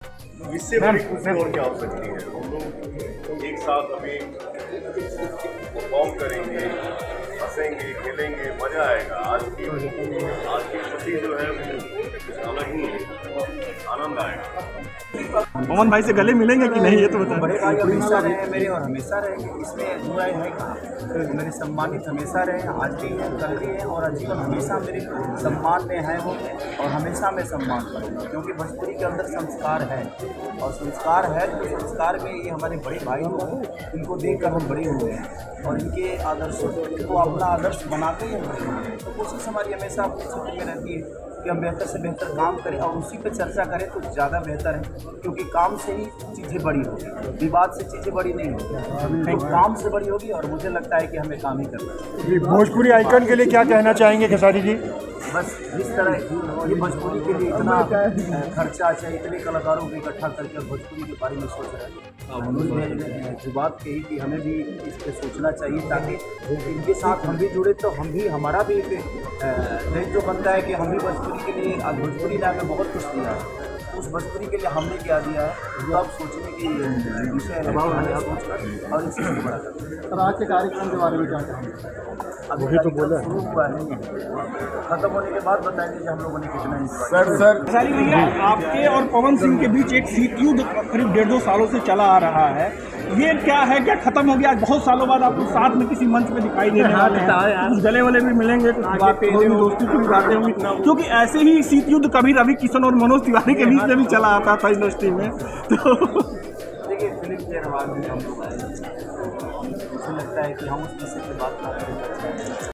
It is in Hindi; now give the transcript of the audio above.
इससे बड़ी खुशी और क्या हो सकती है। हम लोग एक साथ अभी परफॉर्म करेंगे, हंसेंगे, खेलेंगे, मजा आएगा। आज की खुशी जो है वो कुछ अलग ही है, आनंद आएगा। पवन भाई से गले मिलेंगे कि नहीं, ये तो बताएं। बड़े भाई हमेशा रहे मेरे और हमेशा रहेंगे, इसमें बुरा है कहाँ। तो मेरे सम्मानित हमेशा रहे, आज भी हैं, कल भी हैं और आजीवन हमेशा मेरे सम्मान में है वो, और हमेशा मैं सम्मान करूँगा क्योंकि भोजपुरी के अंदर संस्कार है, और संस्कार है तो संस्कार में ये हमारे बड़े भाई हैं, इनको देख कर हम बड़े हुए हैं और इनके आदर्शों को अपना आदर्श बनाते ही हम बड़े हुए हैं। तो कोशिश हमारी हमेशा अपने क्षेत्र में रहती है कि हम बेहतर से बेहतर काम करें और उसी पे चर्चा करें तो ज़्यादा बेहतर है, क्योंकि काम से ही चीज़ें बड़ी होगी, विवाद से चीज़ें बड़ी नहीं होगी, तो काम से बड़ी होगी। और मुझे लगता है कि हमें काम ही करना है। जी, भोजपुरी आइकन के लिए क्या कहना चाहेंगे खेसारी जी? बस जिस तरह ये भोजपुरी के लिए इतना खर्चा चाहिए, इतने कलाकारों को इकट्ठा करके भोजपुरी के बारे में सोच रहे हैं, उन्होंने जो बात कही कि हमें भी इस पर सोचना चाहिए ताकि इनके साथ हम भी जुड़े तो हम भी, हमारा भी एक दायित्व बनता है कि हम भी भोजपुरी के लिए, भोजपुरी ने हमें बहुत कुछ दिया है, उस भोजपुरी के लिए हमने क्या दिया है वो अब सोचने की विषय है, सोचकर और इस चीज़ को बड़ा करना। आज के कार्यक्रम के बारे में क्या कहेंगे? अभी तो बोला शुरू हुआ है, खत्म होने के बाद बताएंगे कि हम लोगों ने कितना इंजॉय। खेसारी भैया, आपके और पवन सिंह के बीच एक सीट युद्ध करीब 1.5-2 सालों से चला आ रहा है, ये क्या है, क्या खत्म हो गया? आज बहुत सालों बाद आपको साथ में किसी मंच पे दिखाई देने वाले हैं, कुछ गले वाले भी मिलेंगे, कुछ बातें होंगी, दोस्ती की बातें होंगी, क्योंकि ऐसे ही शीत युद्ध कभी रवि किशन और मनोज तिवारी के बीच में भी चला आता था इंडस्ट्री में। तो देखिए, फिल्म के रवाज में हम लोग आए, मुझे लगता है कि हम उस विषय पर बात ना करें।